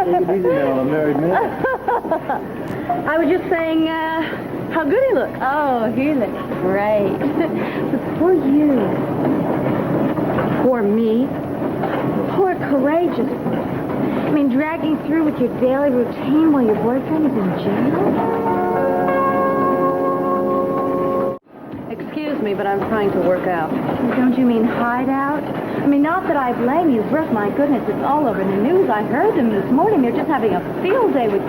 it easy now, I'm a married man. I was just saying, how good he looks. Oh, he looks great. But poor you. Poor me. Poor courageous. I mean, dragging through with your daily routine while your boyfriend is in jail? Excuse me, but I'm trying to work out. Don't you mean hide out? I mean, not that I blame you, Brooke. My goodness, it's all over the news. I heard them this morning. They're just having a field day with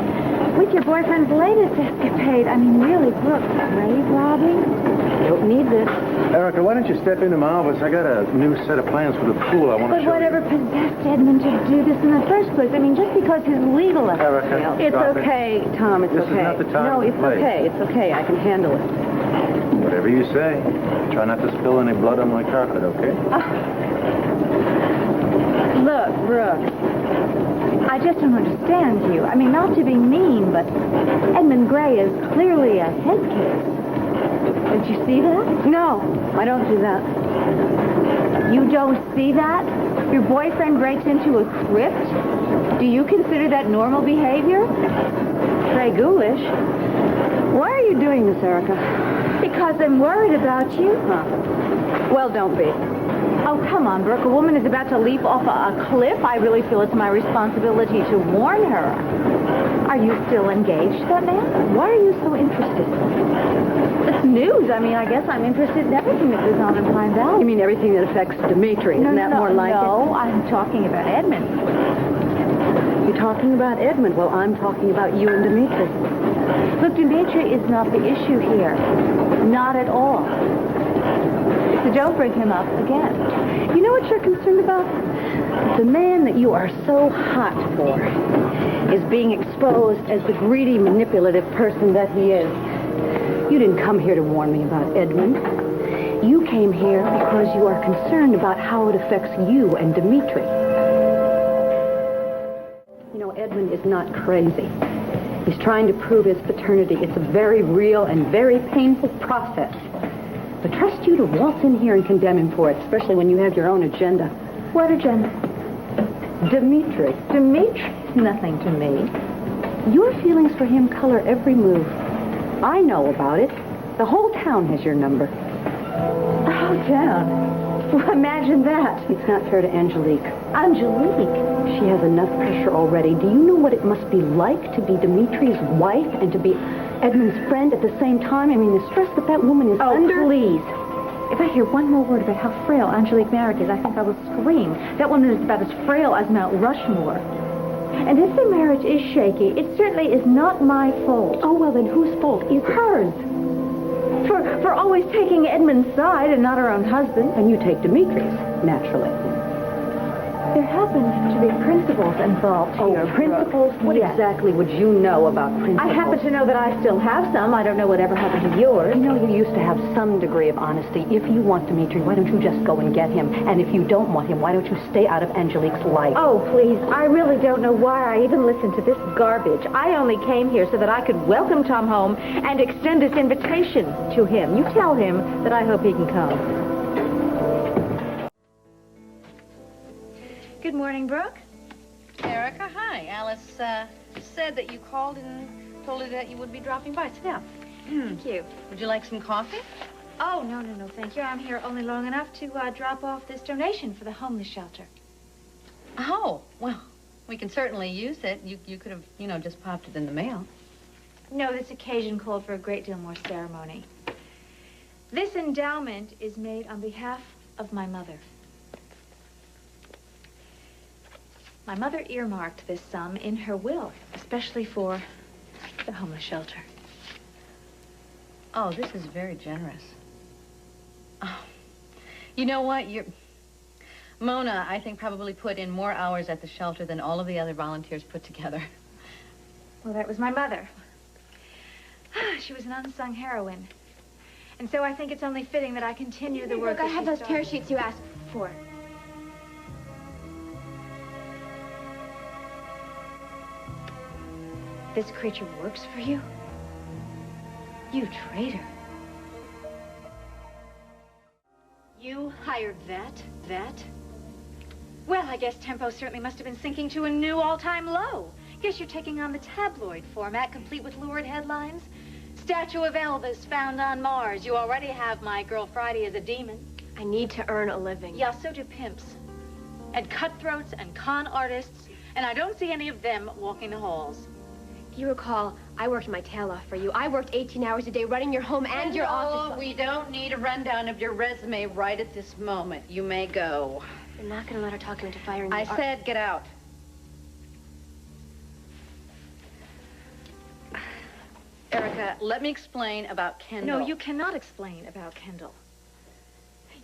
your boyfriend's latest escapade. I mean, really, Brooke, grave robbing? Don't need this. Erica, why don't you step into my office? I got a new set of plans for the pool I want to But show whatever you. possessed Edmund to do this in the first place? I mean, just because his legal Erica, It's stop okay, Tom. It's This okay. is not the time No, or the it's place. okay. It's okay. I can handle it. Whatever you say. Try not to spill any blood on my carpet, okay? Look, Brooke, I just don't understand you. I mean, not to be mean, but Edmund Gray is clearly a head case. Don't you see that? No, I don't do that. You don't see that? Your boyfriend breaks into a crypt? Do you consider that normal behavior? Very ghoulish. Why are you doing this, Erica? Because I'm worried about you. Huh. Well, don't be. Oh, come on, Brooke. A woman is about to leap off a cliff. I really feel it's my responsibility to warn her. Are you still engaged to that man? Why are you so interested? It's news. I mean, I guess I'm interested in everything that goes on in Pine Valley. You mean everything that affects Dimitri? Isn't that more like No, I'm talking about Edmund. it? You're talking about Edmund. Well, I'm talking about you and Dimitri. Look, Dimitri is not the issue here. Not at all. So don't bring him up again. You know what you're concerned about? The man that you are so hot for is being exposed as the greedy, manipulative person that he is. You didn't come here to warn me about Edmund. You came here because you are concerned about how it affects you and Dimitri. You know, Edmund is not crazy. He's trying to prove his paternity. It's a very real and very painful process. I trust you to waltz in here and condemn him for it, especially when you have your own agenda. What agenda? Dimitri. Dimitri? Nothing to me. Your feelings for him color every move. I know about it. The whole town has your number. Oh, down. Well, imagine that. It's not fair to Angelique. Angelique. She has enough pressure already. Do you know what it must be like to be Dimitri's wife and to be Edmund's friend at the same time? I mean, the stress that woman is under... Please. If I hear one more word about how frail Angelique Merrick is, I think I will scream. That woman is about as frail as Mount Rushmore. And if the marriage is shaky, it certainly is not my fault. Oh, well, then whose fault is it? Hers. For always taking Edmund's side and not her own husband. And you take Dimitri's, naturally. There happen to be principles involved here. Oh, principles? What Yes. exactly would you know about principles? I happen to know that I still have some. I don't know whatever happened to yours. You know, you used to have some degree of honesty. If you want Dimitri, why don't you just go and get him? And if you don't want him, why don't you stay out of Angelique's life? Oh, please. I really don't know why I even listened to this garbage. I only came here so that I could welcome Tom home and extend this invitation to him. You tell him that I hope he can come. Good morning, Brooke. Erica, hi. Alice said that you called and told her that you would be dropping by. Sit down. Thank you. Would you like some coffee? Oh, no, thank you. I'm here only long enough to drop off this donation for the homeless shelter. Oh, well, we can certainly use it. You could have, just popped it in the mail. No, this occasion called for a great deal more ceremony. This endowment is made on behalf of my mother. My mother earmarked this sum in her will, especially for the homeless shelter. Oh, this is very generous. Oh, you know what? Mona, I think, probably put in more hours at the shelter than all of the other volunteers put together. Well, that was my mother. She was an unsung heroine. And so I think it's only fitting that I continue the work Look, I that have she those started. parachutes you asked for. This creature works for you? You traitor. You hired that? Well, I guess tempo certainly must have been sinking to a new all-time low. Guess you're taking on the tabloid format, complete with lurid headlines. Statue of Elvis found on Mars. You already have My Girl Friday as a demon. I need to earn a living. Yeah, so do pimps. And cutthroats and con artists. And I don't see any of them walking the halls. Do you recall, I worked my tail off for you. I worked 18 hours a day running your home and your office. We don't need a rundown of your resume right at this moment. You may go. You're not going to let her talk him into firing me. I said get out. Erica, let me explain about Kendall. No, you cannot explain about Kendall.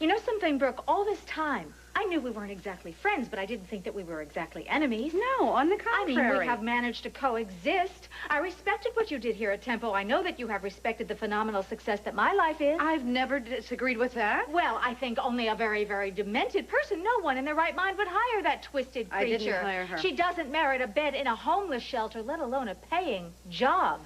You know something, Brooke? All this time, I knew we weren't exactly friends, but I didn't think that we were exactly enemies. No, on the I contrary. mean, we have managed to coexist. I respected what you did here at Tempo. I know that you have respected the phenomenal success that my life is. I've never disagreed with that. Well, I think only a very, very demented person, no one in their right mind would hire that twisted creature. I didn't hire her. She doesn't merit a bed in a homeless shelter, let alone a paying job.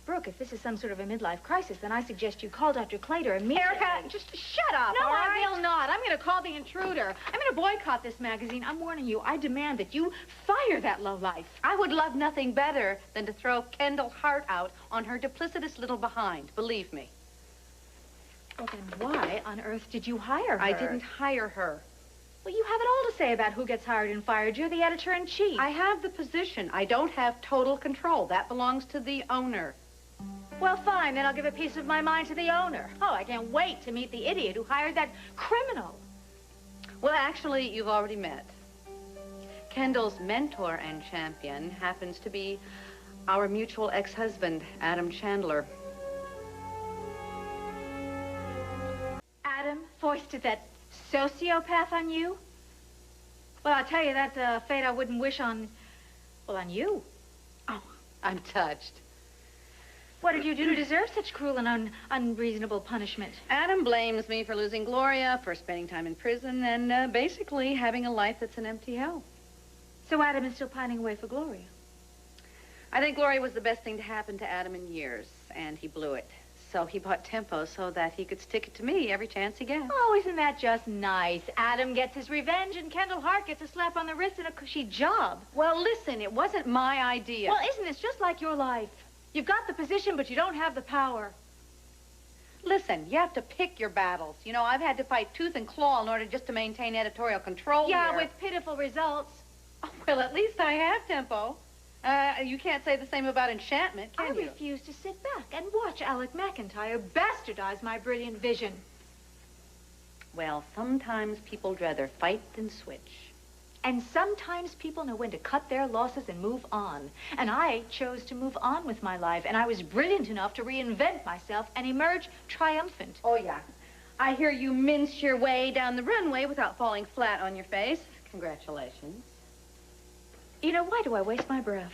Brooke, if this is some sort of a midlife crisis, then I suggest you call Dr. Claytor immediately. Erica, just shut up, No, all right? I will not. I'm going to call the intruder. I'm going to boycott this magazine. I'm warning you. I demand that you fire that lowlife. I would love nothing better than to throw Kendall Hart out on her duplicitous little behind, believe me. Well, then why on earth did you hire her? I didn't hire her. Well, you have it all to say about who gets hired and fired. You're the editor-in-chief. I have the position. I don't have total control. That belongs to the owner. Well, fine. Then I'll give a piece of my mind to the owner. Oh, I can't wait to meet the idiot who hired that criminal. Well, actually, you've already met. Kendall's mentor and champion happens to be our mutual ex-husband, Adam Chandler. Adam foisted that sociopath on you? Well, I'll tell you, that's a fate I wouldn't wish on, well, on you. Oh, I'm touched. What did you do to deserve such cruel and unreasonable punishment? Adam blames me for losing Gloria, for spending time in prison, and basically having a life that's an empty hell. So Adam is still pining away for Gloria? I think Gloria was the best thing to happen to Adam in years, and he blew it. So he bought Tempo so that he could stick it to me every chance he gets. Oh, isn't that just nice? Adam gets his revenge, and Kendall Hart gets a slap on the wrist and a cushy job. Well, listen, it wasn't my idea. Well, isn't this just like your life? You've got the position, but you don't have the power. Listen, you have to pick your battles. You know, I've had to fight tooth and claw in order just to maintain editorial control Yeah, here. with pitiful results. Oh, well, at least I have Tempo. You can't say the same about Enchantment, I can you? refuse to sit back and watch Alec McIntyre bastardize my brilliant vision. Well, sometimes people rather fight than switch. And sometimes people know when to cut their losses and move on. And I chose to move on with my life, and I was brilliant enough to reinvent myself and emerge triumphant. Oh, yeah. I hear you mince your way down the runway without falling flat on your face. Congratulations. You know, why do I waste my breath?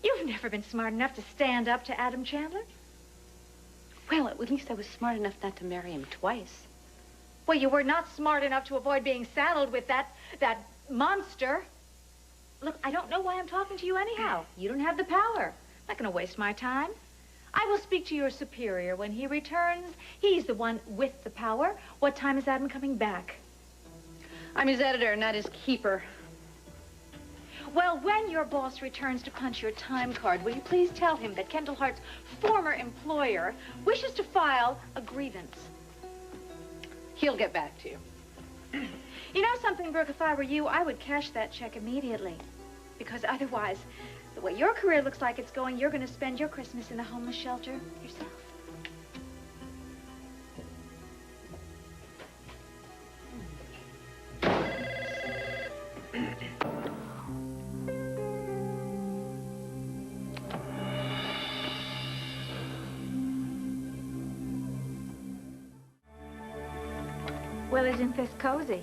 You've never been smart enough to stand up to Adam Chandler. Well, at least I was smart enough not to marry him twice. Well, you were not smart enough to avoid being saddled with that monster. Look, I don't know why I'm talking to you anyhow. You don't have the power. I'm not going to waste my time. I will speak to your superior when he returns. He's the one with the power. What time is Adam coming back? I'm his editor, not his keeper. Well, when your boss returns to punch your time card, will you please tell him that Kendall Hart's former employer wishes to file a grievance? He'll get back to you. You know something, Brooke, if I were you, I would cash that check immediately. Because otherwise, the way your career looks like it's going, you're going to spend your Christmas in a homeless shelter yourself. Well, isn't this cozy?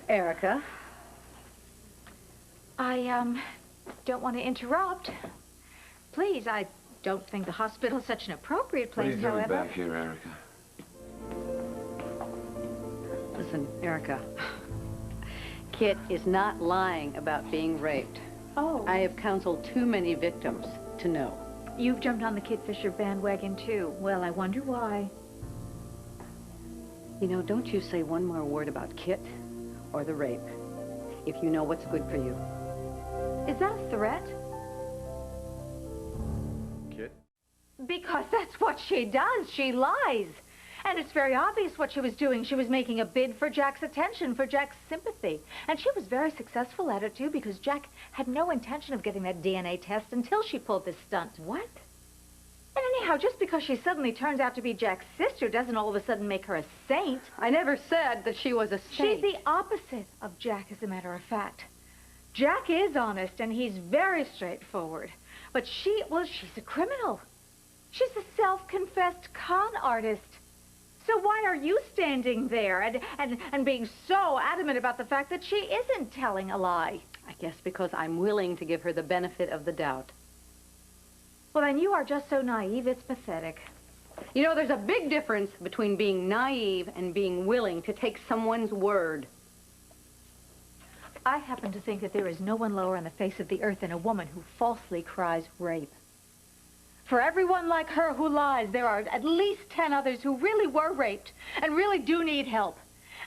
Erica. I, don't want to interrupt. Please, I don't think the hospital's such an appropriate place, What are you doing however. back here, Erica? Listen, Erica. Kit is not lying about being raped. Oh. I have counseled too many victims to know. You've jumped on the Kit Fisher bandwagon, too. Well, I wonder why. You know, don't you say one more word about Kit or the rape. if you know what's good for you. Is that a threat? Kit? Because that's what she does. She lies. And it's very obvious what she was doing. She was making a bid for Jack's attention, for Jack's sympathy. And she was very successful at it, too, because Jack had no intention of getting that DNA test until she pulled this stunt. What? And anyhow, just because she suddenly turns out to be Jack's sister doesn't all of a sudden make her a saint. I never said that she was a saint. She's the opposite of Jack, as a matter of fact. Jack is honest, and he's very straightforward. But she's a criminal. She's a self-confessed con artist. So why are you standing there and being so adamant about the fact that she isn't telling a lie? I guess because I'm willing to give her the benefit of the doubt. Well, then you are just so naive, it's pathetic. You know, there's a big difference between being naive and being willing to take someone's word. I happen to think that there is no one lower on the face of the earth than a woman who falsely cries rape. For everyone like her who lies, there are at least 10 others who really were raped and really do need help,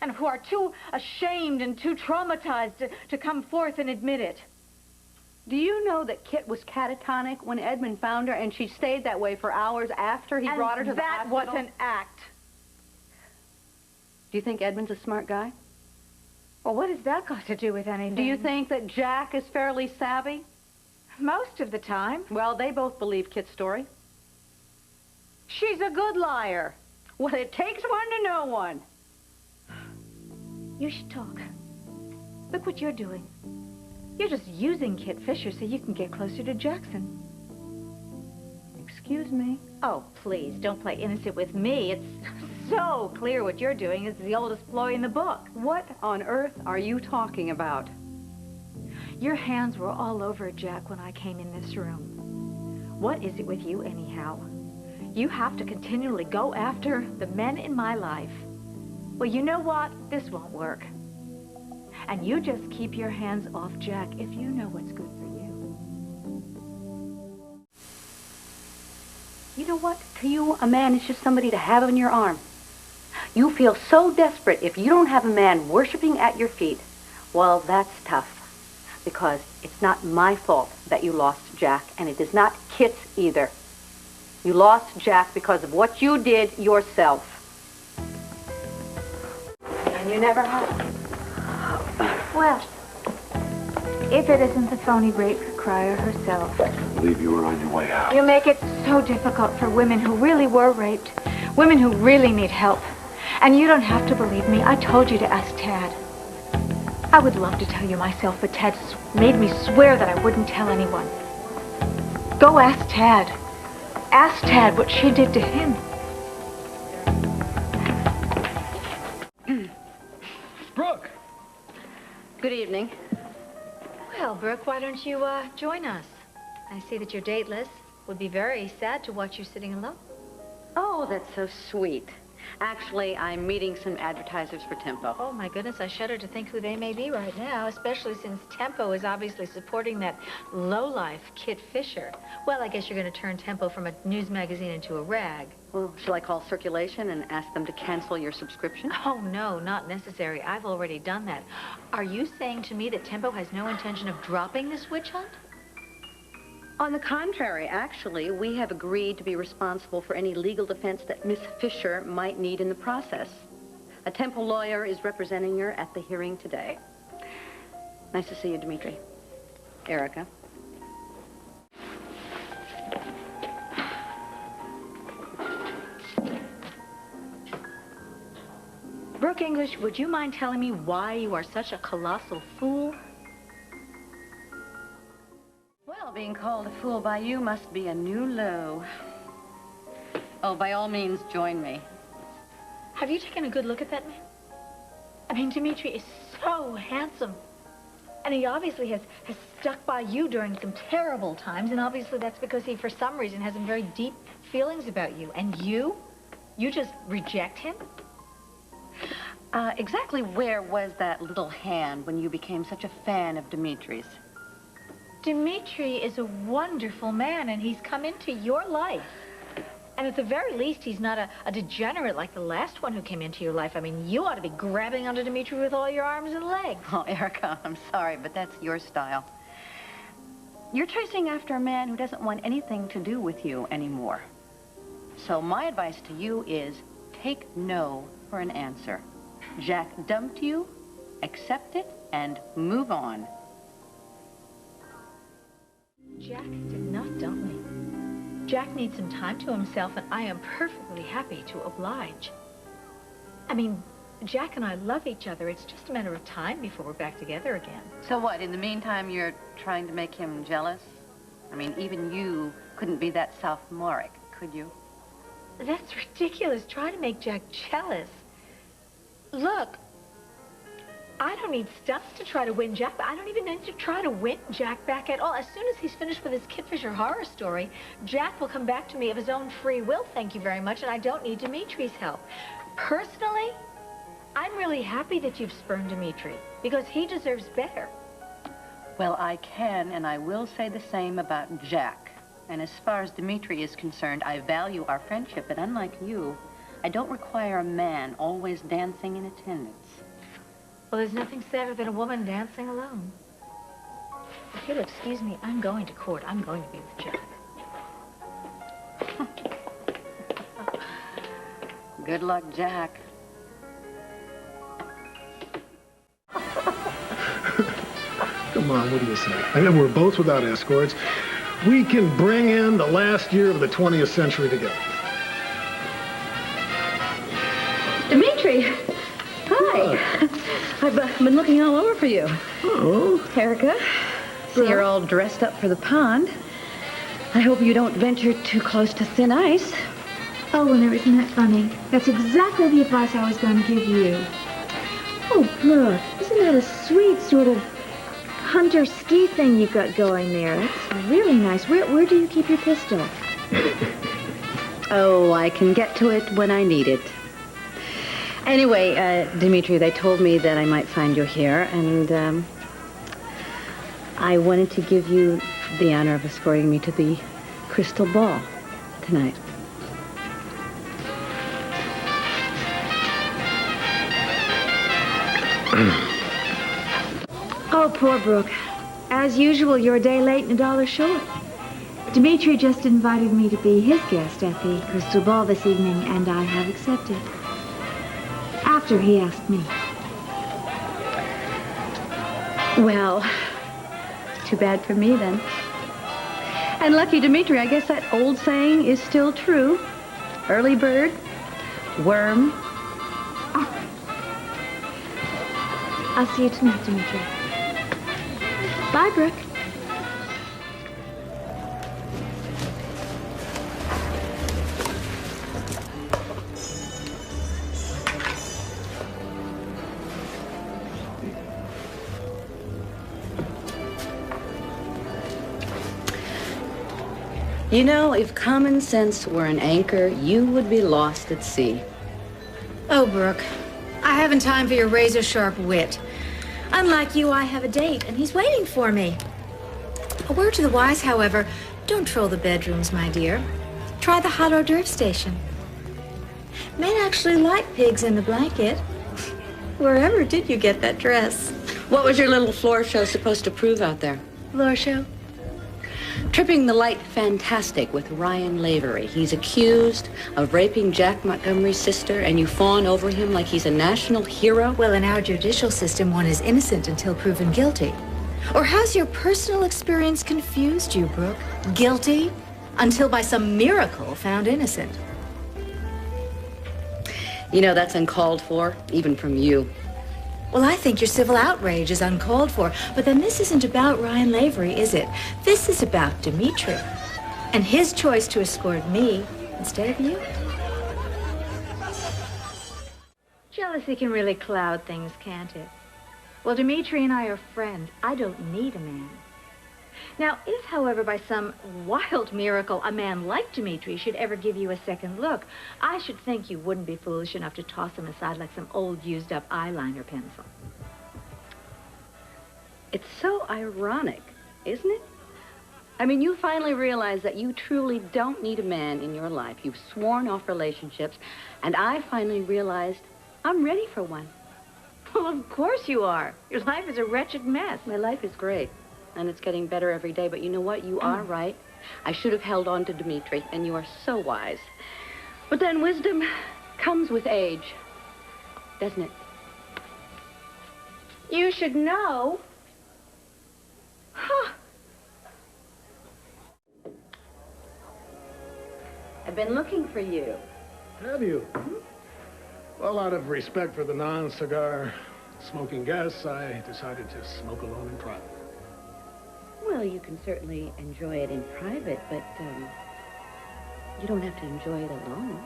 and who are too ashamed and too traumatized to come forth and admit it. Do you know that Kit was catatonic when Edmund found her, and she stayed that way for hours after he brought her to the hospital? That was an act. Do you think Edmund's a smart guy? Well, what has that got to do with anything? Do you think that Jack is fairly savvy? Most of the time. Well, they both believe Kit's story. She's a good liar. Well, it takes one to know one. You should talk. Look what you're doing. You're just using Kit Fisher so you can get closer to Jackson. Excuse me? Oh, please, don't play innocent with me. It's so clear what you're doing. It's the oldest ploy in the book. What on earth are you talking about? Your hands were all over Jack when I came in this room. What is it with you, anyhow? You have to continually go after the men in my life. Well, you know what? This won't work. And you just keep your hands off Jack if you know what's good for you. You know what? To you, a man is just somebody to have on your arm. You feel so desperate if you don't have a man worshiping at your feet. Well, that's tough. Because it's not my fault that you lost Jack, and it is not Kit's either. You lost Jack because of what you did yourself. And you never have. Well, if it isn't the phony rape crier herself. I believe you were on your way out. You make it so difficult for women who really were raped, women who really need help. And you don't have to believe me. I told you to ask Tad. I would love to tell you myself, but Tad made me swear that I wouldn't tell anyone. Go ask Tad. Ask Tad what she did to him. Brooke! Good evening. Well, Brooke, why don't you join us? I see that you're dateless. Would be very sad to watch you sitting alone. Oh, that's so sweet. Actually, I'm meeting some advertisers for Tempo. Oh, my goodness, I shudder to think who they may be right now, especially since Tempo is obviously supporting that lowlife Kit Fisher. Well, I guess you're going to turn Tempo from a news magazine into a rag. Well, shall I call circulation and ask them to cancel your subscription? Oh, no, not necessary. I've already done that. Are you saying to me that Tempo has no intention of dropping this witch hunt? On the contrary, actually, we have agreed to be responsible for any legal defense that Miss Fisher might need in the process. A Temple lawyer is representing her at the hearing today. Nice to see you, Dimitri. Erica. Brooke English, would you mind telling me why you are such a colossal fool? Well, being called a fool by you must be a new low. Oh, by all means, join me. Have you taken a good look at that man? I mean, Dimitri is so handsome. And he obviously has stuck by you during some terrible times, and obviously that's because he, for some reason, has some very deep feelings about you. And you just reject him? Exactly where was that little hand when you became such a fan of Dimitri's? Dimitri is a wonderful man, and he's come into your life. And at the very least, he's not a degenerate like the last one who came into your life. I mean, you ought to be grabbing onto Dimitri with all your arms and legs. Oh, Erica, I'm sorry, but that's your style. You're chasing after a man who doesn't want anything to do with you anymore. So my advice to you is take no for an answer. Jack dumped you, accept it, and move on. Jack did not dump me. Jack needs some time to himself, and I am perfectly happy to oblige. I mean, Jack and I love each other. It's just a matter of time before we're back together again. So what, in the meantime, you're trying to make him jealous? I mean, even you couldn't be that sophomoric, could you? That's ridiculous. Try to make Jack jealous. Look, I don't need stuff to try to win Jack, but I don't even need to try to win Jack back at all. As soon as he's finished with his Kid Fisher horror story, Jack will come back to me of his own free will, thank you very much, and I don't need Dimitri's help. Personally, I'm really happy that you've spurned Dimitri, because he deserves better. Well, I can and I will say the same about Jack. And as far as Dimitri is concerned, I value our friendship, but unlike you, I don't require a man always dancing in attendance. Well, there's nothing sadder than a woman dancing alone. If you'll excuse me, I'm going to court. I'm going to be with Jack. Good luck, Jack. Come on, what do you say? I know we're both without escorts. We can bring in the last year of the 20th century together. Dimitri! Hi! I've been looking all over for you. Oh. Erica, see you're all dressed up for the pond. I hope you don't venture too close to thin ice. Oh, well, now, isn't that funny? That's exactly the advice I was going to give you. Oh, Brooke, isn't that a sweet sort of hunter ski thing you've got going there? That's really nice. Where do you keep your pistol? Oh, I can get to it when I need it. Anyway, Dimitri, they told me that I might find you here, and I wanted to give you the honor of escorting me to the Crystal Ball tonight. Oh, poor Brooke. As usual, you're a day late and $1 short. Dimitri just invited me to be his guest at the Crystal Ball this evening, and I have accepted. After he asked me. Well, too bad for me, then. And lucky Dimitri, I guess that old saying is still true. Early bird, worm. I'll see you tonight, Dimitri. Bye, Brooke. You know, if common sense were an anchor, you would be lost at sea. Oh, Brooke, I haven't time for your razor-sharp wit. Unlike you, I have a date, and he's waiting for me. A word to the wise, however, don't troll the bedrooms, my dear. Try the hot hors d'oeuvre station. Men actually like pigs in the blanket. Wherever did you get that dress? What was your little floor show supposed to prove out there? Floor show? Tripping the light fantastic with Ryan Lavery. He's accused of raping Jack Montgomery's sister, and you fawn over him like he's a national hero? Well, in our judicial system, one is innocent until proven guilty. Or has your personal experience confused you, Brooke? Guilty until by some miracle found innocent. You know, that's uncalled for, even from you. Well, I think your civil outrage is uncalled for. But then this isn't about Ryan Lavery, is it? This is about Dimitri and his choice to escort me instead of you. Jealousy can really cloud things, can't it? Well, Dimitri and I are friends. I don't need a man. Now, if, however, by some wild miracle, a man like Dimitri should ever give you a second look, I should think you wouldn't be foolish enough to toss him aside like some old used-up eyeliner pencil. It's so ironic, isn't it? I mean, you finally realize that you truly don't need a man in your life. You've sworn off relationships, and I finally realized I'm ready for one. Well, of course you are. Your life is a wretched mess. My life is great, and it's getting better every day, but you know what? You are right. I should have held on to Dimitri, and you are so wise. But then wisdom comes with age, doesn't it? You should know. Huh. I've been looking for you. Have you? Well, out of respect for the non-cigar smoking guests, I decided to smoke alone in private. Well, you can certainly enjoy it in private, but you don't have to enjoy it alone.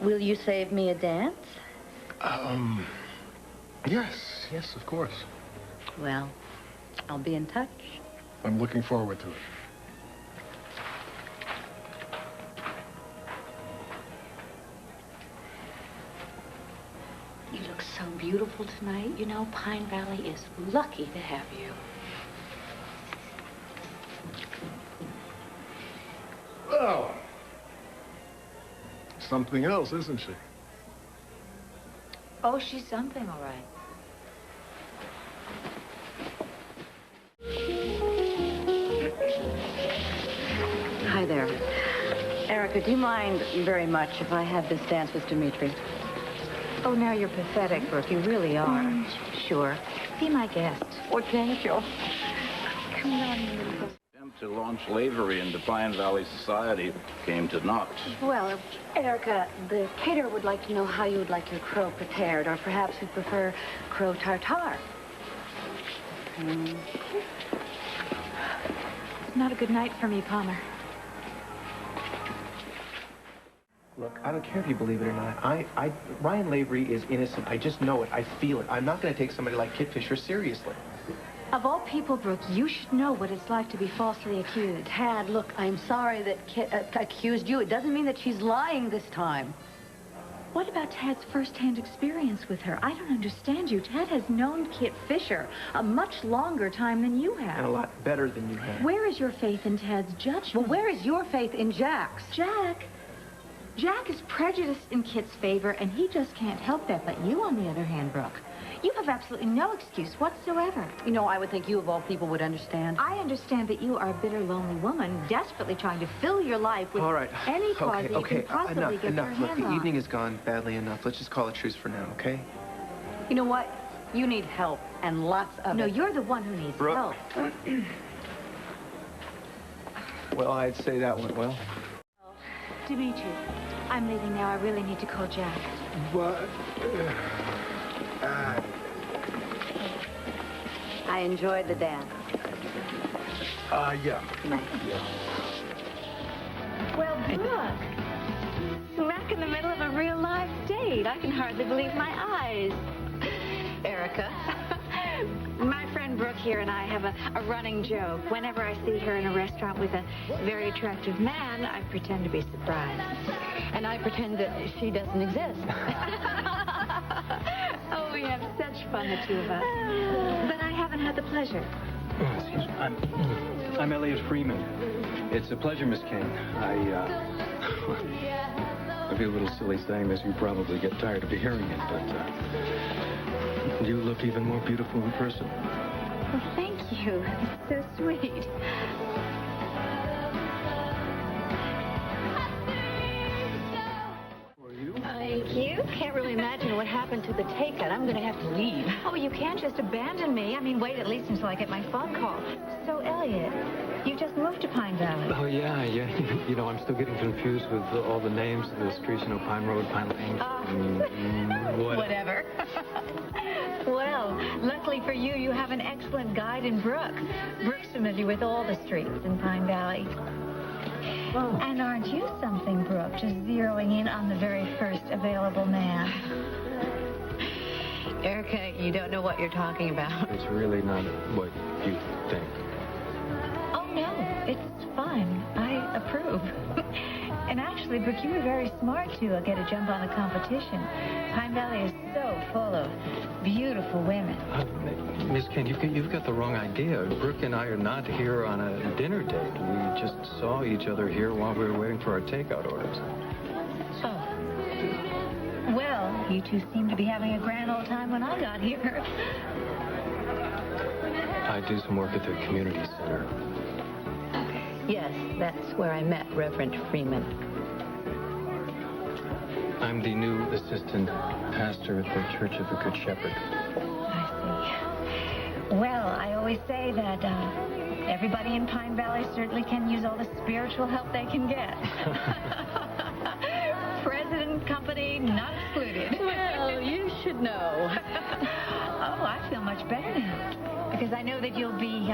Will you save me a dance? Yes, of course. Well, I'll be in touch. I'm looking forward to it. You look so beautiful tonight. You know, Pine Valley is lucky to have you. Oh. Something else, isn't she? Oh, she's something, all right. Hi there. Erica, do you mind very much if I have this dance with Dimitri? Oh, now you're pathetic, Brooke. You really are. Sure. Be my guest. Oh, thank you. Come on, you little girl. Attempt to launch slavery into Pine Valley society came to naught. Well, Erica, the caterer would like to know how you would like your crow prepared, or perhaps you'd prefer crow tartare. Not a good night for me, Palmer. Look, I don't care if you believe it or not. Ryan Lavery is innocent. I just know it. I feel it. I'm not going to take somebody like Kit Fisher seriously. Of all people, Brooke, you should know what it's like to be falsely accused. Tad, look, I'm sorry that Kit accused you. It doesn't mean that she's lying this time. What about Tad's first-hand experience with her? I don't understand you. Tad has known Kit Fisher a much longer time than you have. And a lot better than you have. Where is your faith in Tad's judgment? Well, where is your faith in Jack's? Jack is prejudiced in Kit's favor, and he just can't help that. But you, on the other hand, Brooke, you have absolutely no excuse whatsoever. You know, I would think you, of all people, would understand. I understand that you are a bitter, lonely woman, desperately trying to fill your life with All right. any cause that you can possibly get your enough. Look, hands the on. evening has gone badly enough. Let's just call it truce for now, okay? You know what? You need help, and lots of No, it. you're the one who needs Brooke. help. Well, I'd say that went well. Dimitri, I'm leaving now. I really need to call Jack. But, I enjoyed the dance. yeah. Well, Brooke, smack in the middle of a real-life date. I can hardly believe my eyes. Erica, my friend Brooke here and I have a running joke. Whenever I see her in a restaurant with a very attractive man, I pretend to be surprised. And I pretend that she doesn't exist. Oh, we have such fun, the two of us. But I haven't had the pleasure. Oh, excuse me. I'm Elliot Freeman. It's a pleasure, Miss Kane. I'd be a little silly saying this. You probably get tired of hearing it, but you look even more beautiful in person. Well, thank you. It's so sweet. Thank you. Can't really imagine what happened to the tape that I'm going to have to leave. Oh, you can't just abandon me. I mean, wait at least until I get my phone call. So, Elliot, you just moved to Pine Valley. Oh, yeah. You know, I'm still getting confused with all the names of the streets, you know, Pine Road, Pine Lane. Whatever. Well, luckily for you, you have an excellent guide in Brooke. Brooke's familiar with all the streets in Pine Valley. And aren't you something, Brooke, just zeroing in on the very first available man? Erica, you don't know what you're talking about. It's really not what you think. Oh, no, it's fine. I approve. And actually, Brooke, you were very smart to get a jump on the competition. Pine Valley is so full of beautiful women. Miss Kane, you've got the wrong idea. Brooke and I are not here on a dinner date. We just saw each other here while we were waiting for our takeout orders. Oh. Well, you two seemed to be having a grand old time when I got here. I do some work at the community center. Yes, that's where I met Reverend Freeman. I'm the new assistant pastor at the Church of the Good Shepherd. I see. Well, I always say that everybody in Pine Valley certainly can use all the spiritual help they can get. President, company, not excluded. Well, you should know. Oh, I feel much better now. Because I know that you'll be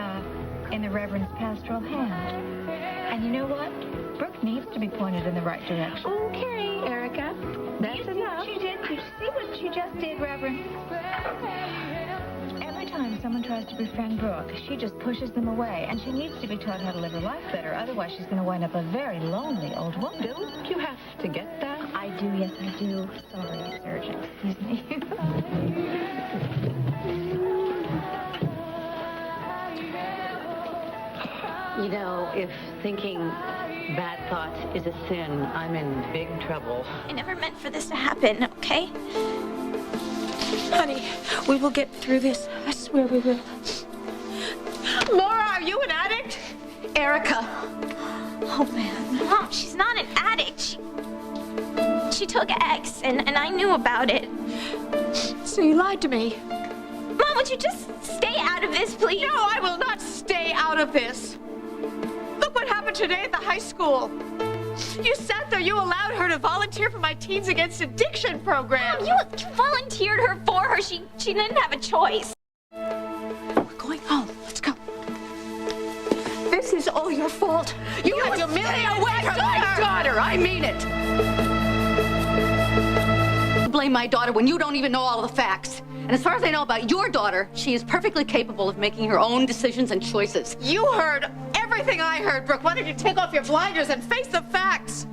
in the Reverend's pastoral hand. And you know what? Brooke needs to be pointed in the right direction. Okay, Erica. That's enough. She did. Did you see what she just did, Reverend? Every time someone tries to befriend Brooke, she just pushes them away. And she needs to be taught how to live her life better. Otherwise, she's going to wind up a very lonely old woman. Don't you have to get that? I do, yes, I do. Sorry, it's urgent. Excuse me. You know, if thinking bad thoughts is a sin, I'm in big trouble. I never meant for this to happen, okay? Honey, we will get through this. I swear we will. Laura, are you an addict? Erica. Oh, man. Mom, she's not an addict. She took X, and I knew about it. So you lied to me. Mom, would you just stay out of this, please? No, I will not stay out of this. Look what happened today at the high school. You sat there, you allowed her to volunteer for my Teens Against Addiction program. Mom, you volunteered her for her. She didn't have a choice. We're going home. Let's go. This is all your fault. You had to stay away from my daughter. I mean it. Blame my daughter when you don't even know all the facts. And as far as I know about your daughter, she is perfectly capable of making her own decisions and choices. You heard everything I heard, Brooke. Why don't you take off your blinders and face the facts?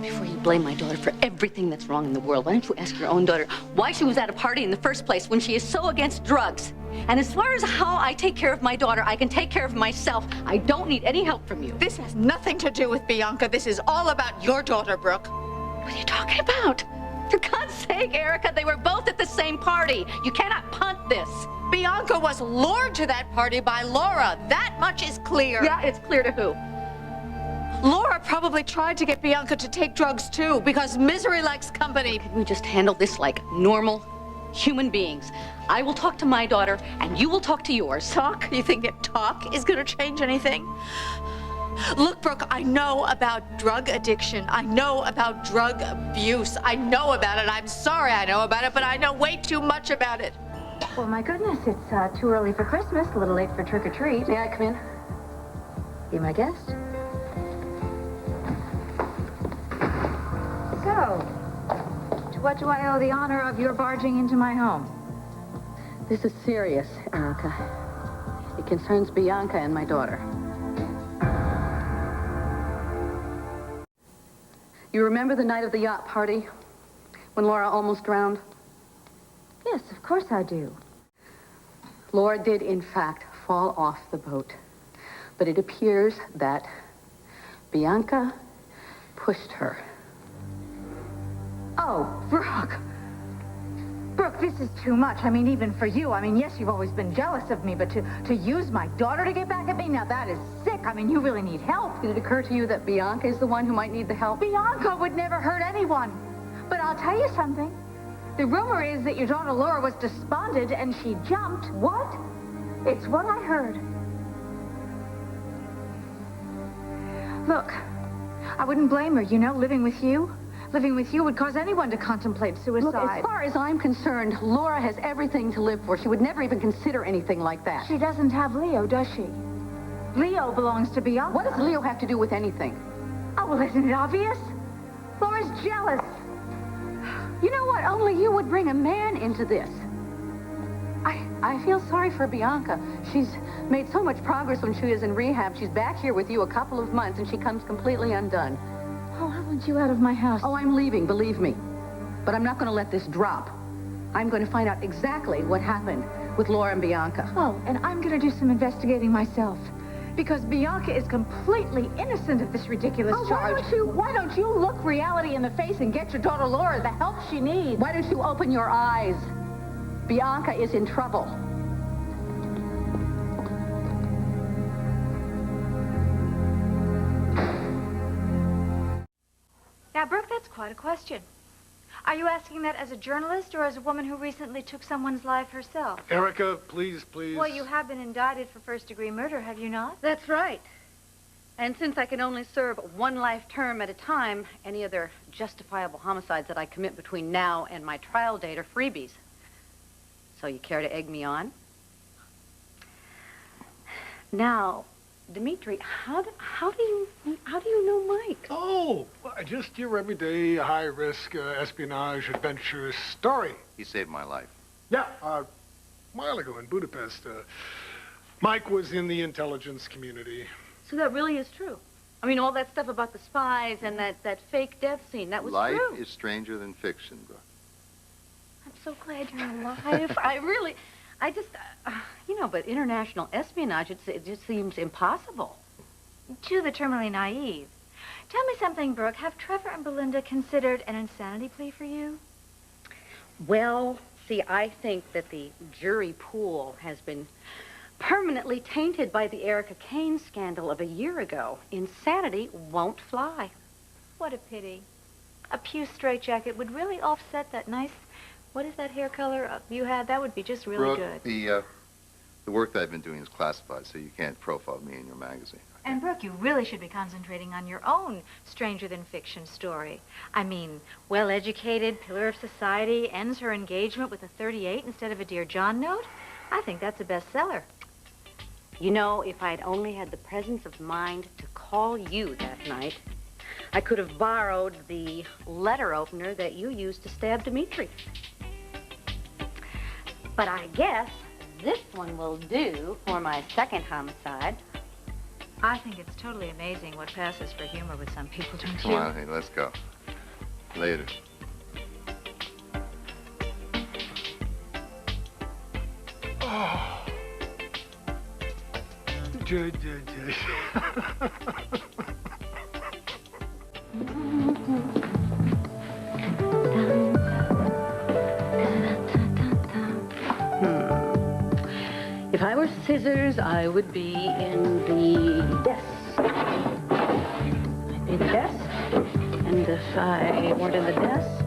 Before you blame my daughter for everything that's wrong in the world, why don't you ask your own daughter why she was at a party in the first place when she is so against drugs? And as far as how I take care of my daughter, I can take care of myself. I don't need any help from you. This has nothing to do with Bianca. This is all about your daughter, Brooke. What are you talking about? For God's sake, Erica, they were both at the same party. You cannot punt this. Bianca was lured to that party by Laura. That much is clear. Yeah, it's clear to who? Laura probably tried to get Bianca to take drugs too, because misery likes company. Can we just handle this like normal human beings? I will talk to my daughter, and you will talk to yours. Talk? You think that talk is going to change anything? Look, Brooke, I know about drug addiction. I know about drug abuse. I know about it. I'm sorry I know about it, but I know way too much about it. Well, my goodness, it's too early for Christmas, a little late for trick-or-treat. May I come in? Be my guest. So, to what do I owe the honor of your barging into my home? This is serious, Erica. It concerns Bianca and my daughter. You remember the night of the yacht party when Laura almost drowned? Yes, of course I do. Laura did, in fact, fall off the boat. But it appears that Bianca pushed her. Oh, Brooke. Brooke, this is too much. I mean, even for you. I mean, yes, you've always been jealous of me, but to use my daughter to get back at me, now that is sick. I mean, you really need help. Did it occur to you that Bianca is the one who might need the help? Bianca would never hurt anyone. But I'll tell you something. The rumor is that your daughter Laura was despondent and she jumped. What? It's what I heard. Look, I wouldn't blame her, you know, living with you. Living with you would cause anyone to contemplate suicide. Look, as far as I'm concerned, Laura has everything to live for. She would never even consider anything like that. She doesn't have Leo, does she? Leo belongs to Bianca. What does Leo have to do with anything? Oh, well, isn't it obvious? Laura's jealous. You know what? Only you would bring a man into this. I feel sorry for Bianca. She's made so much progress when she was in rehab. She's back here with you a couple of months, and she comes completely undone. Oh, I want you out of my house. Oh, I'm leaving, believe me. But I'm not going to let this drop. I'm going to find out exactly what happened with Laura and Bianca. Oh, and I'm going to do some investigating myself. Because Bianca is completely innocent of this ridiculous charge. Why don't you look reality in the face and get your daughter Laura the help she needs? Why don't you open your eyes? Bianca is in trouble. Now, Brooke, that's quite a question. Are you asking that as a journalist or as a woman who recently took someone's life herself? Erica, please, please. Well, you have been indicted for first-degree murder, have you not? That's right. And since I can only serve one life term at a time, any other justifiable homicides that I commit between now and my trial date are freebies. So you care to egg me on? Now, Dimitri, how do you know Mike? Oh, just your everyday high-risk espionage adventure story. He saved my life. Yeah, a while ago in Budapest, Mike was in the intelligence community. So that really is true. I mean, all that stuff about the spies and that fake death scene, that was Life true. is stranger than fiction, Brooke. I'm so glad you're alive. But international espionage, it just seems impossible. To the terminally naive. Tell me something, Brooke. Have Trevor and Belinda considered an insanity plea for you? Well, see, I think that the jury pool has been permanently tainted by the Erica Kane scandal of a year ago. Insanity won't fly. What a pity. A Pew straitjacket would really offset that nice, what is that hair color you had? That would be just really Brooke, good. the work that I've been doing is classified, so you can't profile me in your magazine. And Brooke, you really should be concentrating on your own stranger-than-fiction story. I mean, well-educated, pillar of society, ends her engagement with a 38 instead of a Dear John note. I think that's a bestseller. You know, if I'd only had the presence of mind to call you that night, I could have borrowed the letter opener that you used to stab Dimitri. But I guess this one will do for my second homicide. I think it's totally amazing what passes for humor with some people, don't you? Come on, hey, let's go. Later. Oh. If I were scissors, I would be in the desk. I'd be in the desk. And if I weren't in the desk,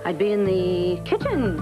I'd be in the kitchen.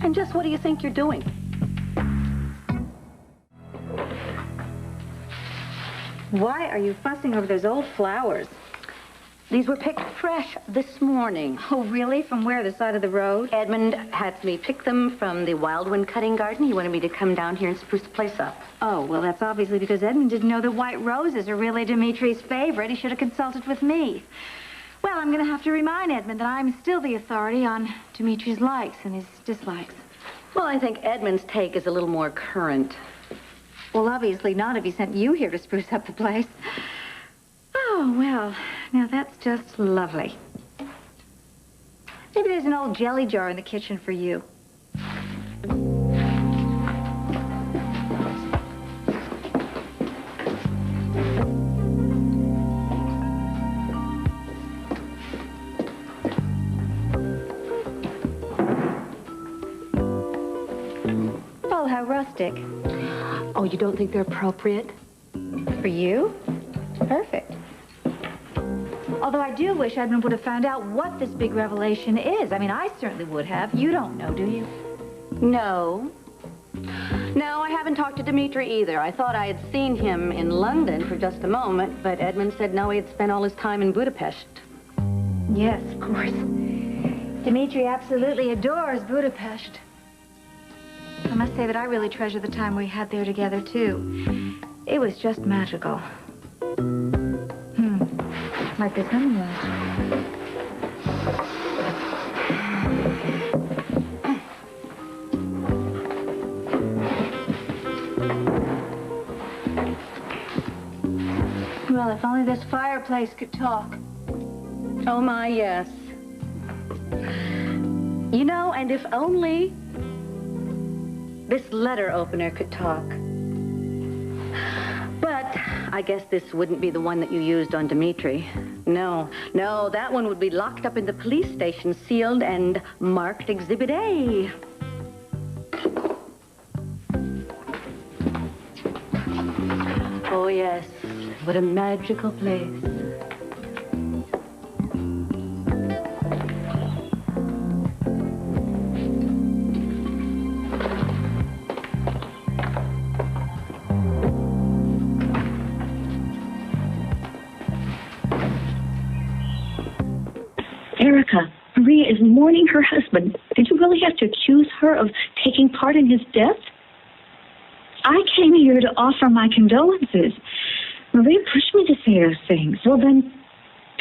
And just what do you think you're doing? Why are you fussing over those old flowers? These were picked fresh this morning. Oh, really? From where? The side of the road? Edmund had me pick them from the Wildwind cutting garden. He wanted me to come down here and spruce the place up. Oh, well, that's obviously because Edmund didn't know that white roses are really Dimitri's favorite. He should have consulted with me. Well, I'm going to have to remind Edmund that I'm still the authority on Dimitri's likes and his dislikes. Well, I think Edmund's take is a little more current. Well, obviously not if he sent you here to spruce up the place. Oh, well, now that's just lovely. Maybe there's an old jelly jar in the kitchen for you. fantastic. Oh, you don't think they're appropriate? For you? Perfect. Although I do wish Edmund would have found out what this big revelation is. I mean, I certainly would have. You don't know, do you? No. No, I haven't talked to Dimitri either. I thought I had seen him in London for just a moment, but Edmund said no, he had spent all his time in Budapest. Yes, of course. Dimitri absolutely adores Budapest. I must say that I really treasure the time we had there together, too. It was just magical. Like this honeymoon. Well, if only this fireplace could talk. Oh, my, yes. You know, and if only this letter opener could talk. But I guess this wouldn't be the one that you used on Dimitri. No, that one would be locked up in the police station, sealed and marked Exhibit A. Oh, yes. What a magical place. Erica, Maria is mourning her husband. Did you really have to accuse her of taking part in his death? I came here to offer my condolences. Maria pushed me to say those things. Well, then,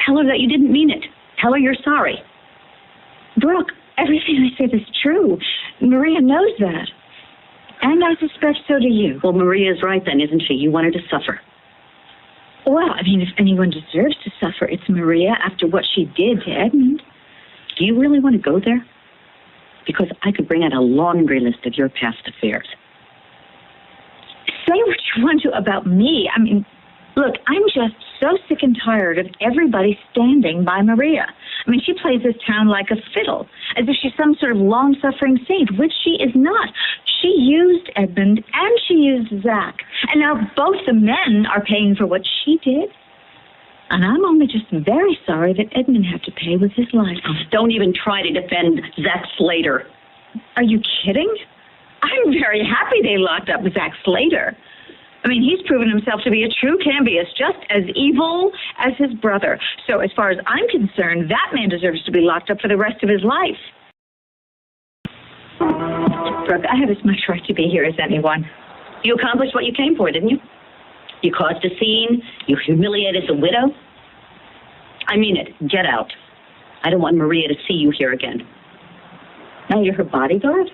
tell her that you didn't mean it. Tell her you're sorry. Brooke, everything I said is true. Maria knows that. And I suspect so do you. Well, Maria's right then, isn't she? You want her to suffer. Well, I mean, if anyone deserves to suffer, it's Maria after what she did to Edmund. Do you really want to go there? Because I could bring out a laundry list of your past affairs. Say what you want to about me. I mean, look, I'm just so sick and tired of everybody standing by Maria. I mean, she plays this town like a fiddle, as if she's some sort of long-suffering saint, which she is not. She used Edmund and she used Zach. And now both the men are paying for what she did. And I'm only just very sorry that Edmund had to pay with his life. Oh, don't even try to defend Zach Slater. Are you kidding? I'm very happy they locked up Zach Slater. I mean, he's proven himself to be a true Cambius, just as evil as his brother. So as far as I'm concerned, that man deserves to be locked up for the rest of his life. Brooke, I have as much right to be here as anyone. You accomplished what you came for, didn't you? You caused a scene. You humiliated the widow. I mean it. Get out. I don't want Maria to see you here again. Now you're her bodyguard?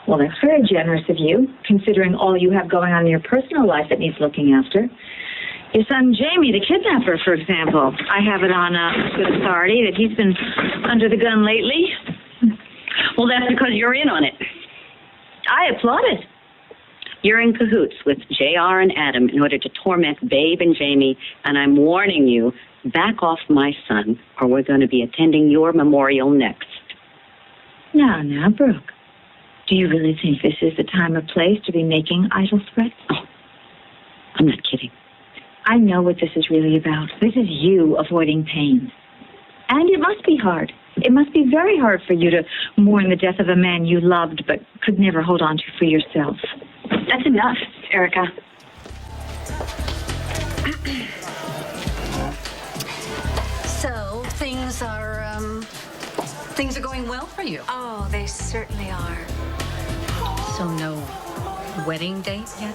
Well, that's very generous of you, considering all you have going on in your personal life that needs looking after. Your son, Jamie, the kidnapper, for example. I have it on good authority that he's been under the gun lately. Well, that's because you're in on it. I applaud it. You're in cahoots with JR and Adam in order to torment Babe and Jamie, and I'm warning you, back off my son, or we're going to be attending your memorial next. Now, Brooke. Do you really think this is the time or place to be making idle threats? Oh, I'm not kidding. I know what this is really about. This is you avoiding pain. And it must be hard. It must be very hard for you to mourn the death of a man you loved but could never hold on to for yourself. That's enough, Erica. So, things are going well for you. Oh, they certainly are. So no wedding date yet?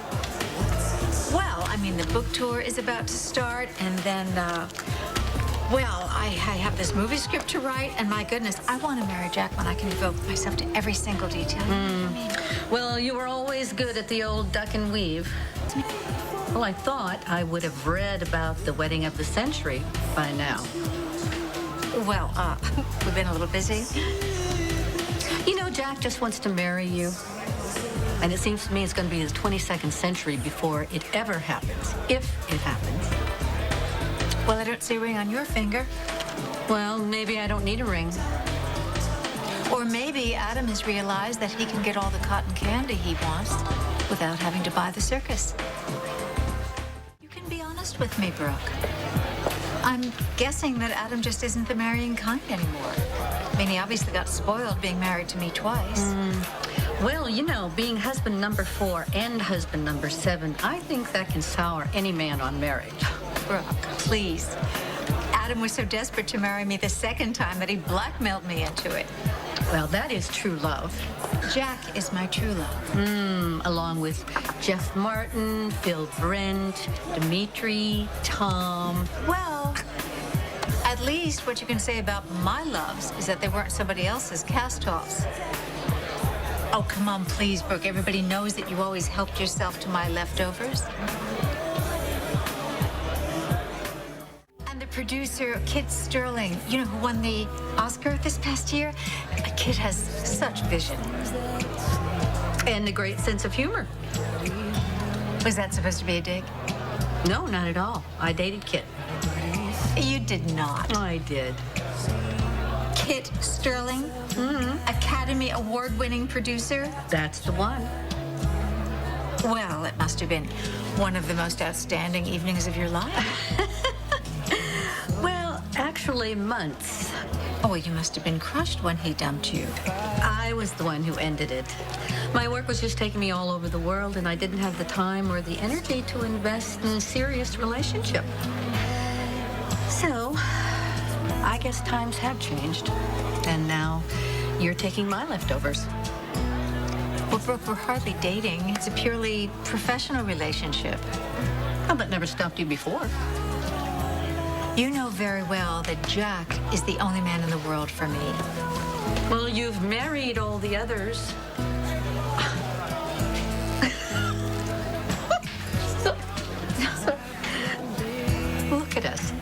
Well, I mean, the book tour is about to start, and then, I have this movie script to write, and my goodness, I want to marry Jack when I can devote myself to every single detail. I mean, Well, you were always good at the old duck and weave. Well, I thought I would have read about the wedding of the century by now. well, we've been a little busy. You know, Jack just wants to marry you. And it seems to me it's going to be the 22nd century before it ever happens, if it happens. Well, I don't see a ring on your finger. Well, maybe I don't need a ring. Or maybe Adam has realized that he can get all the cotton candy he wants. without having to buy the circus. You can be honest with me, Brooke. I'm guessing that Adam just isn't the marrying kind anymore. I mean, he obviously got spoiled being married to me twice. Well, you know, being husband number 4 and husband number 7, I think that can sour any man on marriage. Brooke, please. Adam was so desperate to marry me the second time that he blackmailed me into it. Well, that is true love. Jack is my true love. Along with Jeff Martin, Phil Brent, Dimitri, Tom. Well, at least what you can say about my loves is that they weren't somebody else's cast-offs. Oh, come on, please, Brooke. Everybody knows that you always helped yourself to my leftovers. And the producer, Kit Sterling, you know, who won the Oscar this past year? Kit has such vision. And a great sense of humor. Was that supposed to be a dig? No, not at all. I dated Kit. You did not. I did. Kit Sterling, Academy Award-winning producer. That's the one. Well, it must have been one of the most outstanding evenings of your life. Well, actually, months. Oh, well, you must have been crushed when he dumped you. I was the one who ended it. My work was just taking me all over the world, and I didn't have the time or the energy to invest in a serious relationship. So, I guess times have changed. And now, you're taking my leftovers. Well, Brooke, we're hardly dating. It's a purely professional relationship. Well, that never stopped you before. You know very well that Jack is the only man in the world for me. Well, you've married all the others. Look at us.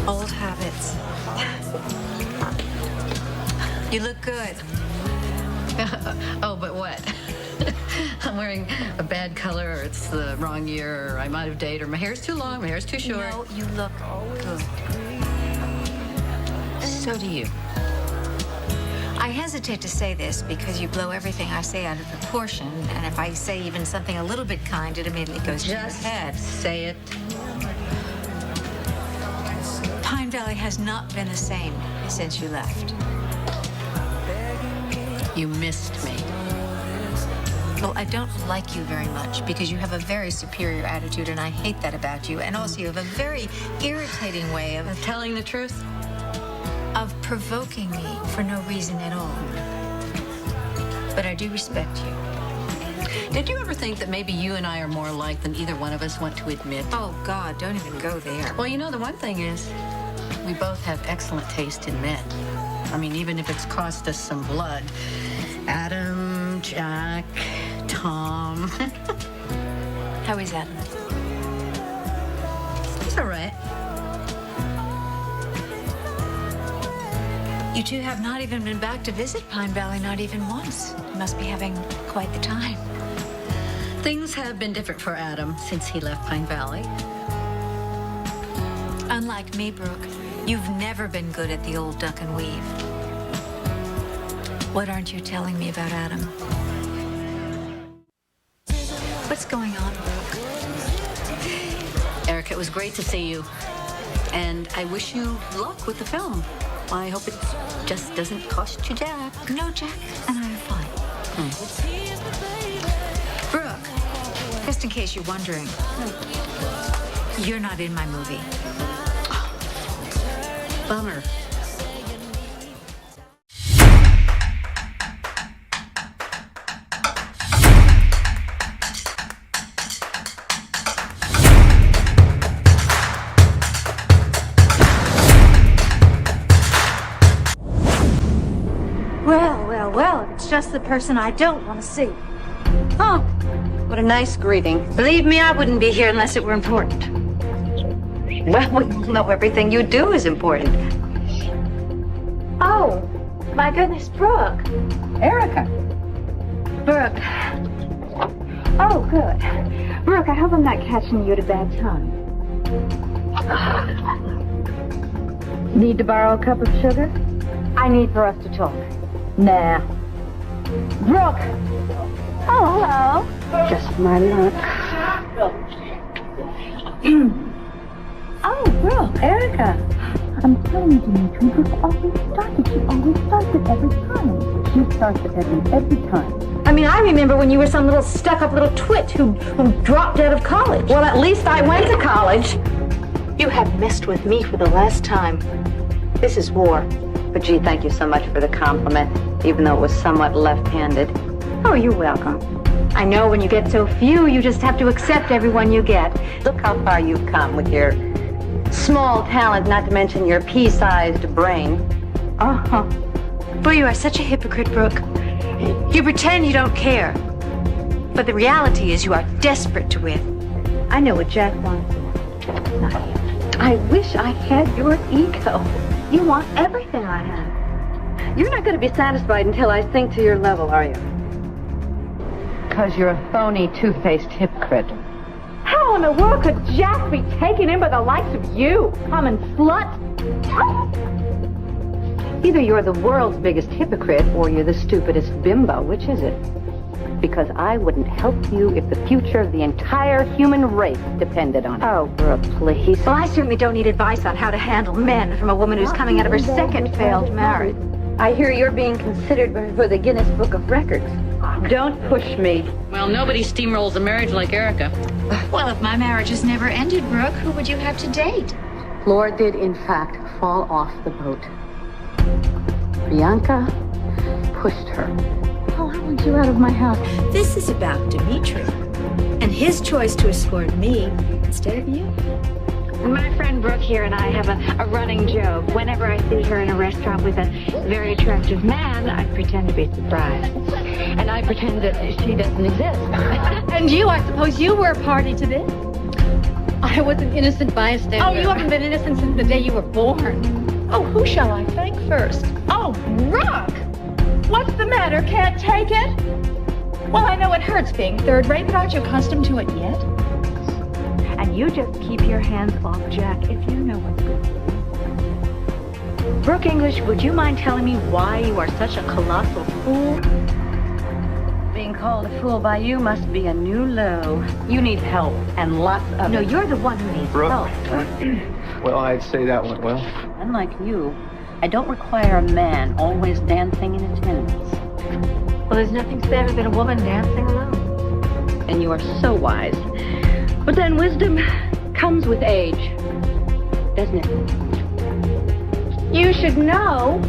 Old habits. You look good. Oh, but what? I'm wearing a bad color, or it's the wrong year, or I'm out of date, or my hair's too long, my hair's too short. No, you look good. So do you. I hesitate to say this because you blow everything I say out of proportion, and if I say even something a little bit kind, it immediately goes to your head. Say it. Pine Valley has not been the same since you left. You missed me. Well, I don't like you very much because you have a very superior attitude, and I hate that about you. And also, you have a very irritating way of telling the truth, of provoking me for no reason at all. But I do respect you. Did you ever think that maybe you and I are more alike than either one of us want to admit? Oh, God, don't even go there. Well, you know, the one thing is, we both have excellent taste in men. I mean, even if it's cost us some blood. Adam, Jack, Tom. How is Adam? He's all right. You two have not even been back to visit Pine Valley, not even once. You must be having quite the time. Things have been different for Adam since he left Pine Valley. Unlike me, Brooke, you've never been good at the old duck and weave. What aren't you telling me about Adam? What's going on, Brooke? Erica, it was great to see you. And I wish you luck with the film. I hope it just doesn't cost you Jack. No, Jack and I are fine. Brooke, just in case you're wondering, you're not in my movie. Bummer. Well, it's just the person I don't want to see. Oh, what a nice greeting. Believe me, I wouldn't be here unless it were important. Well, we all know everything you do is important. Oh, my goodness, Brooke. Erica. Brooke. Oh, good. Brooke, I hope I'm not catching you at a bad time. Need to borrow a cup of sugar? I need for us to talk. Nah. Brooke! Oh, hello. Just my luck. Oh, Brooke, Erica. I'm telling you, Dimitri, Brooke always starts it. She always starts it every time. She starts it every time. I mean, I remember when you were some little stuck-up little twit who dropped out of college. Well, at least I went to college. You have messed with me for the last time. This is war. But gee, thank you so much for the compliment, even though it was somewhat left-handed. Oh, you're welcome. I know when you get so few, you just have to accept everyone you get. Look how far you've come with your small talent, not to mention your pea-sized brain. Oh, boy, you are such a hypocrite, Brooke. You pretend you don't care. But the reality is you are desperate to win. I know what Jack wants. I wish I had your ego. You want everything I have. You're not going to be satisfied until I sink to your level, are you? Because you're a phony, two-faced hypocrite. How in the world could Jack be taken in by the likes of you? Common slut. Either you're the world's biggest hypocrite or you're the stupidest bimbo. Which is it? Because I wouldn't help you if the future of the entire human race depended on it. Oh, Brooke, please. Well, I certainly don't need advice on how to handle men from a woman who's coming out of her second failed marriage. I hear you're being considered for the Guinness Book of Records. Don't push me. Well, nobody steamrolls a marriage like Erica. Well, if my marriage has never ended, Brooke, who would you have to date? Flora did, in fact, fall off the boat. Bianca pushed her. Oh, I want you out of my house. This is about Dimitri and his choice to escort me instead of you. My friend Brooke here and I have a running joke. Whenever I see her in a restaurant with a very attractive man, I pretend to be surprised. And I pretend that she doesn't exist. And you, I suppose you were a party to this? I was an innocent bystander. Oh, you haven't been innocent since the day you were born. Oh, who shall I thank first? Oh, Brooke! What's the matter? Can't take it? Well, I know it hurts being third rate, but aren't you accustomed to it yet? And you just keep your hands off Jack if you know what's good. Brooke English, would you mind telling me why you are such a colossal fool? Being called a fool by you must be a new low. You need help, and lots of No, it. you're the one who needs Brooke. help. Well, I'd say that went well. Unlike you, I don't require a man always dancing in attendance. Well, there's nothing sadder than a woman dancing alone. And you are so wise. But then wisdom comes with age, doesn't it? You should know